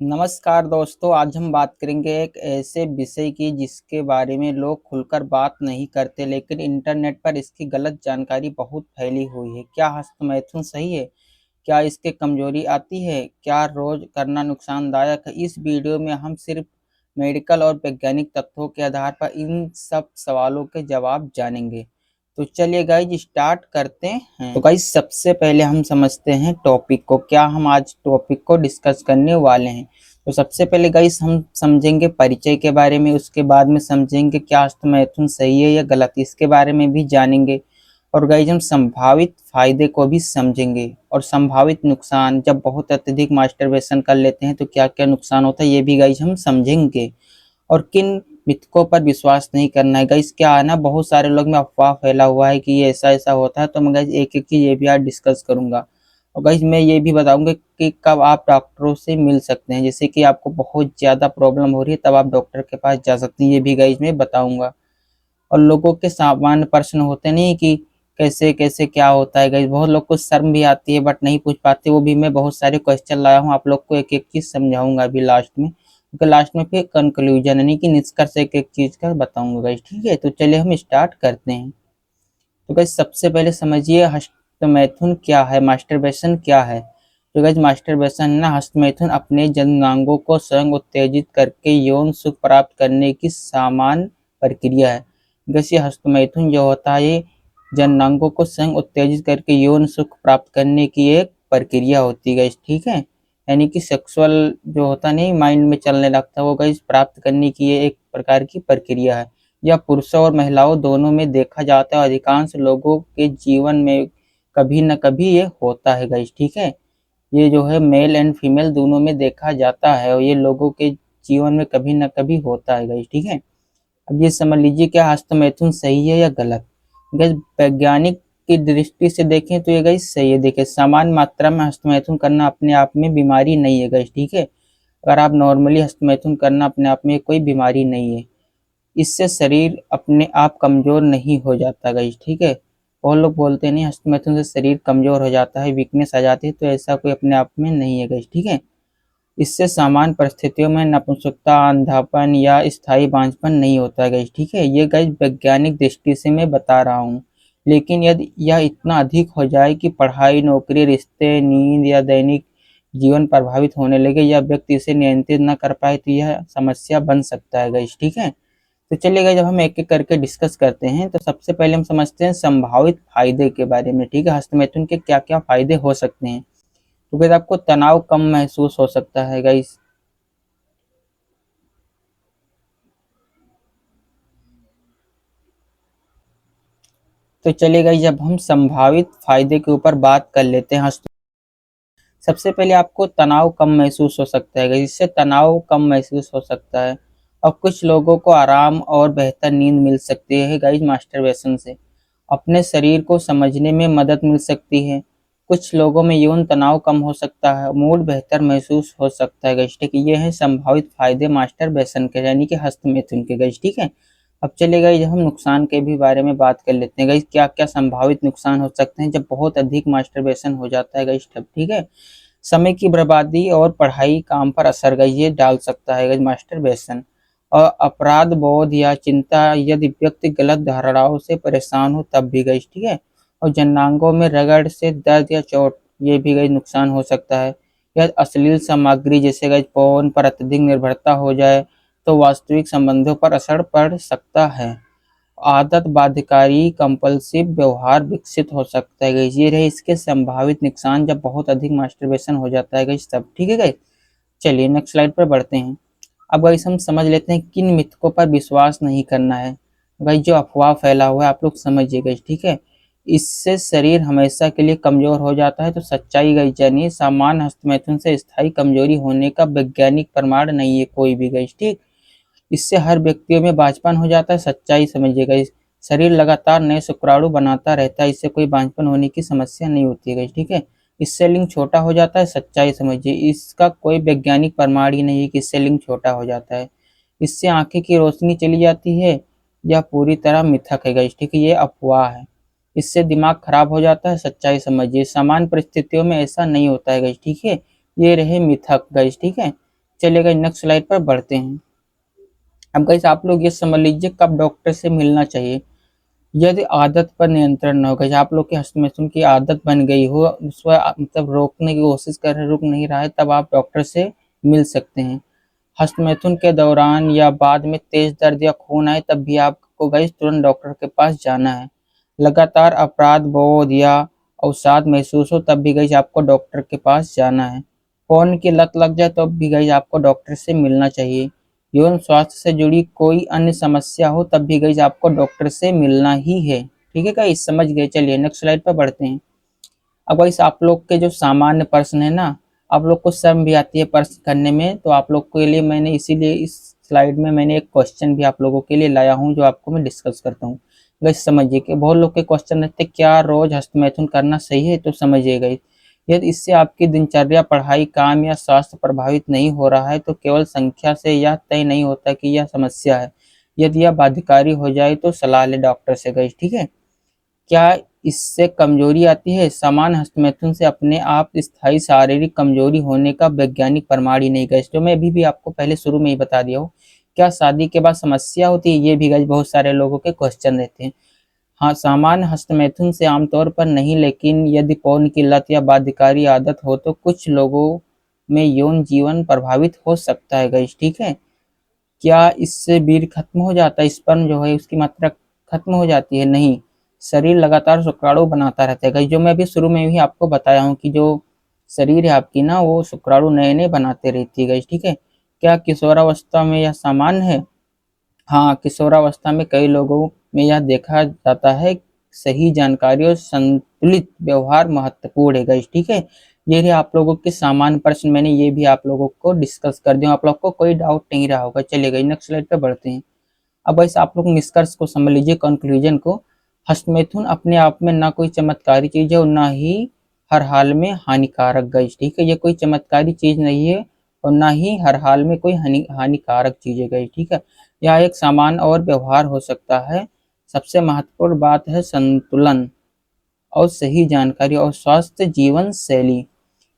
नमस्कार दोस्तों, आज हम बात करेंगे एक ऐसे विषय की जिसके बारे में लोग खुलकर बात नहीं करते, लेकिन इंटरनेट पर इसकी गलत जानकारी बहुत फैली हुई है। क्या हस्तमैथुन सही है? क्या इसके कमजोरी आती है? क्या रोज करना नुकसानदायक है? इस वीडियो में हम सिर्फ मेडिकल और वैज्ञानिक तथ्यों के आधार पर इन सब सवालों के जवाब जानेंगे। तो चलिए गाइज स्टार्ट करते हैं। तो गाइज सबसे पहले हम समझते हैं टॉपिक को। क्या हम आज टॉपिक को डिस्कस करने वाले हैं? तो सबसे पहले गाइस हम समझेंगे परिचय के बारे में, उसके बाद में समझेंगे क्या हस्तमैथुन सही है या गलत, इसके बारे में भी जानेंगे। और गाइस हम संभावित फायदे को भी समझेंगे और संभावित नुकसान, जब बहुत अत्यधिक मास्टरबेशन कर लेते हैं तो क्या क्या नुकसान होता है ये भी गाइस हम समझेंगे। और किन मिथकों पर विश्वास नहीं करना है गाइस। क्या है ना, बहुत सारे लोग में अफवाह फैला हुआ है कि ये ऐसा ऐसा होता है, तो मैं गाइस एक एक चीज ये भी आज डिस्कस करूंगा। और गाइस मैं ये भी बताऊंगा कि कब आप डॉक्टरों से मिल सकते हैं, जैसे कि आपको बहुत ज़्यादा प्रॉब्लम हो रही है तब आप डॉक्टर के पास जा सकते हैं, ये भी गाइस मैं बताऊंगा। और लोगों के सामान्य प्रश्न होते नहीं कि कैसे कैसे क्या होता है गाइस, बहुत लोग को शर्म भी आती है बट नहीं पूछ पाते, वो भी मैं बहुत सारे क्वेश्चन लाया हूँ, आप लोग को एक एक चीज़ समझाऊंगा अभी लास्ट में, क्योंकि लास्ट में फिर कंक्लूजन यानी कि निष्कर्ष एक एक चीज़ का बताऊंगा गाइस। ठीक है, तो चलिए हम स्टार्ट करते हैं। तो गाइस सबसे पहले समझिए हस्तमैथुन क्या है, मास्टरबेशन क्या है। तो गाइस मास्टरबेशन है ना, हस्तमैथुन अपने जननांगों को स्वयं उत्तेजित करके यौन सुख प्राप्त करने की सामान्य प्रक्रिया है। गाइस ये हस्तमैथुन जो होता है ये जननांगों को स्वयं उत्तेजित करके यौन सुख प्राप्त करने की एक प्रक्रिया होती है गाइस। ठीक है, यानी कि सेक्सुअल जो होता नहीं माइंड में चलने लगता है, वो गाइस प्राप्त करने की ये एक प्रकार की प्रक्रिया है। यह पुरुषों और महिलाओं दोनों में देखा जाता है, अधिकांश लोगों के जीवन में कभी न कभी ये होता है गाइस। ठीक है, ये जो है मेल एंड फीमेल दोनों में देखा जाता है और ये लोगों के जीवन में कभी न कभी होता है गाइस। ठीक है, अब ये समझ लीजिए क्या हस्तमैथुन सही है या गलत। गाइस वैज्ञानिक की दृष्टि से देखें तो ये गाइस सही है। देखिए सामान्य मात्रा में हस्तमैथुन करना अपने आप में बीमारी नहीं है गाइस। ठीक है, अगर आप नॉर्मली हस्तमैथुन करना अपने आप में कोई बीमारी नहीं है, इससे शरीर अपने आप कमजोर नहीं हो जाता गाइस। ठीक है, बहुत लोग बोलते नहीं हस्तमैथुन से शरीर कमजोर हो जाता है, वीकनेस आ जाती है, तो ऐसा कोई अपने आप में नहीं है गाइस। ठीक है, इससे सामान्य परिस्थितियों में नपुंसकता, अंधापन या स्थायी बांझपन नहीं होता है गाइस। ठीक है, ये गाइस वैज्ञानिक दृष्टि से मैं बता रहा हूँ। लेकिन यदि यह इतना अधिक हो जाए कि पढ़ाई, नौकरी, रिश्ते, नींद या दैनिक जीवन प्रभावित होने लगे या व्यक्ति इसे नियंत्रित न कर पाए तो यह समस्या बन सकता है गाइस। ठीक है, तो चलिएगा जब हम एक एक करके डिस्कस करते हैं, तो सबसे पहले हम समझते हैं संभावित फायदे के बारे में। ठीक है, हस्तमैथुन के क्या क्या फायदे हो सकते हैं। तो गाइस आपको तनाव कम महसूस हो सकता है गाइस। तो चलिए गाइस जब हम संभावित फायदे के ऊपर बात कर लेते हैं हस्त सबसे पहले आपको तनाव कम महसूस हो सकता है गाइस, इससे तनाव कम महसूस हो सकता है। और कुछ लोगों को आराम और बेहतर नींद मिल सकती है गाइस मास्टरबेशन से। अपने शरीर को समझने में मदद मिल सकती है। कुछ लोगों में यौन तनाव कम हो सकता है, मूड बेहतर महसूस हो सकता है गाइस। ठीक है, ये है संभावित फायदे मास्टरबेशन के यानी कि हस्तमैथुन के गाइस। ठीक है, अब चलिए गाइस हम नुकसान के भी बारे में बात कर लेते हैं गाइस, क्या क्या संभावित नुकसान हो सकते हैं जब बहुत अधिक मास्टरबेशन हो जाता है गाइस। ठीक है, समय की बर्बादी और पढ़ाई काम पर असर गाइस ये डाल सकता है गाइस मास्टरबेशन। और अपराध बोध या चिंता, यदि व्यक्ति गलत धारणाओं से परेशान हो तब भी गाइस। ठीक है, और जनांगों में रगड़ से दर्द या चोट, ये भी गाइस नुकसान हो सकता है। या अश्लील सामग्री जैसे गाइस फोन पर अत्यधिक निर्भरता हो जाए तो वास्तविक संबंधों पर असर पड़ सकता है। आदत बाध्यकारी कंपल्सिव व्यवहार विकसित हो सकता है गाइस, ये रहे इसके संभावित नुकसान जब बहुत अधिक मास्टरबेशन हो जाता है गाइस सब। ठीक है गाइस, चलिए नेक्स्ट स्लाइड पर बढ़ते हैं। अब गाइस हम समझ लेते हैं किन मिथकों पर विश्वास नहीं करना है। गाइस जो अफवाह फैला हुआ है आप लोग समझिए गाइस। ठीक है, इससे शरीर हमेशा के लिए कमजोर हो जाता है, तो सच्चाई गाइस जानिए, सामान्य हस्तमैथुन से स्थायी कमजोरी होने का वैज्ञानिक प्रमाण नहीं है कोई भी गाइस। ठीक, इससे हर व्यक्तियों में बांझपन हो जाता है, सच्चाई समझिएगा। इस शरीर लगातार नए शुक्राणु बनाता रहता है, इससे कोई बांझपन होने की समस्या नहीं होती है गाइस। ठीक है, इससे लिंग छोटा हो जाता है, सच्चाई समझिए, इसका कोई वैज्ञानिक प्रमाण ही नहीं है कि इससे लिंग छोटा हो जाता है। इससे आंखें की रोशनी चली जाती है, यह पूरी तरह मिथक है गाइस। ठीक है, ये अफवाह है। इससे दिमाग खराब हो जाता है, सच्चाई समझिए, सामान्य परिस्थितियों में ऐसा नहीं होता है गाइस। ठीक है, ये रहे मिथक गाइस। ठीक है, चलिए गाइस नेक्स्ट स्लाइड पर बढ़ते हैं। अब गाइस आप लोग ये समझ लीजिए कब डॉक्टर से मिलना चाहिए। यदि आदत पर नियंत्रण न हो, गाइस आप लोग की हस्तमैथुन की आदत बन गई हो, उसको मतलब रोकने की कोशिश कर रहे रुक नहीं रहा है, तब आप डॉक्टर से मिल सकते हैं। हस्तमैथुन के दौरान या बाद में तेज दर्द या खून आए तब भी आपको गाइस तुरंत डॉक्टर के पास जाना है। लगातार अपराध बोध या अवसाद महसूस हो तब भी गाइस आपको डॉक्टर के पास जाना है। फोन की लत लग जाए तो भी गाइस आपको डॉक्टर से मिलना चाहिए। यौन स्वास्थ्य से जुड़ी कोई अन्य समस्या हो तब भी गाइस आपको डॉक्टर से मिलना ही है। ठीक है गाइस, समझ गए। चलिए नेक्स्ट स्लाइड पर बढ़ते हैं। अब गाइस आप लोग के जो सामान्य प्रश्न है ना, आप लोग को शर्म भी आती है प्रश्न करने में, तो आप लोग के लिए मैंने इसीलिए इस स्लाइड में मैंने एक क्वेश्चन भी आप लोगों के लिए लाया हूं जो आपको मैं डिस्कस करता हूं। गाइस समझिए कि बहुत लोग के क्वेश्चन रहते हैं क्या रोज हस्तमैथुन करना सही है, तो समझिए गाइस, यदि इससे आपकी दिनचर्या, पढ़ाई, काम या स्वास्थ्य प्रभावित नहीं हो रहा है तो केवल संख्या से यह तय नहीं होता कि यह समस्या है। यदि यह बाध्यकारी हो जाए तो सलाह ले डॉक्टर से गाइस। ठीक है। क्या इससे कमजोरी आती है? समान हस्तमैथुन से अपने आप स्थायी शारीरिक कमजोरी होने का वैज्ञानिक प्रमाण ही नहीं गाइस, जो मैं अभी भी आपको पहले शुरू में ही बता दिया हूँ। क्या शादी के बाद समस्या होती है? ये भी गाइस बहुत सारे लोगों के क्वेश्चन रहते हैं। हाँ, सामान्य हस्तमैथुन से आमतौर पर नहीं, लेकिन यदि पौन की लत या बाध्यकारी आदत हो तो कुछ लोगों में यौन जीवन प्रभावित हो सकता है गाइस। ठीक है। क्या इससे वीर्य खत्म हो जाता है, स्पर्म जो है उसकी मात्रा खत्म हो जाती है? नहीं, शरीर लगातार शुक्राणु बनाता रहता है गाइस, जो मैं अभी शुरू में भी आपको बताया हूँ कि जो शरीर है आपकी ना, वो शुक्राणु नए नए बनाते रहती है गाइस। ठीक है। क्या किशोरावस्था में यह सामान्य है? हाँ, किशोरावस्था में कई लोगों में यह देखा जाता है। सही जानकारी और संतुलित व्यवहार महत्वपूर्ण है गाइस। ठीक है। ये रहे आप लोगों के सामान्य प्रश्न, मैंने ये भी आप लोगों को डिस्कस कर दिया, आप लोग को कोई डाउट नहीं रहा होगा। चलिए गाइस नेक्स्ट स्लाइड पे बढ़ते हैं। अब वैसे आप लोग निष्कर्ष को समझ लीजिए, कंक्लूजन को। हस्तमैथुन अपने आप में ना कोई चमत्कारी चीज है और ना ही हर हाल में हानिकारक गाइस। ठीक है। ये कोई चमत्कारी चीज नहीं है और ना ही हर हाल में कोई हानिकारक चीज है गाइस। ठीक है। यह एक सामान और व्यवहार हो सकता है। सबसे महत्वपूर्ण बात है संतुलन और सही जानकारी और स्वस्थ जीवन शैली।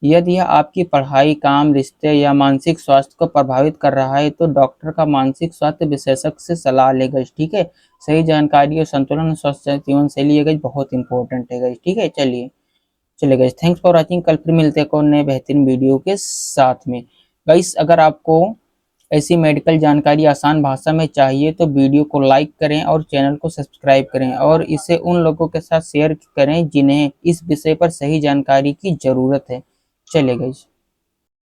यदि यह आपकी पढ़ाई, काम, रिश्ते या मानसिक स्वास्थ्य को प्रभावित कर रहा है तो डॉक्टर का मानसिक स्वास्थ्य विशेषज्ञ से सलाह लेगा। ठीक है। सही जानकारी और संतुलन और स्वस्थ जीवन शैली ये गाइस बहुत इंपॉर्टेंट है गाइस। ठीक है। चलिए गाइस, थैंक्स फॉर वॉचिंग। कल फिर मिलते हैं कौन नए बेहतरीन वीडियो के साथ में। गाइस अगर आपको ऐसी मेडिकल जानकारी आसान भाषा में चाहिए तो वीडियो को लाइक करें और चैनल को सब्सक्राइब करें और इसे उन लोगों के साथ शेयर करें जिन्हें इस विषय पर सही जानकारी की जरूरत है। चलिए गाइस।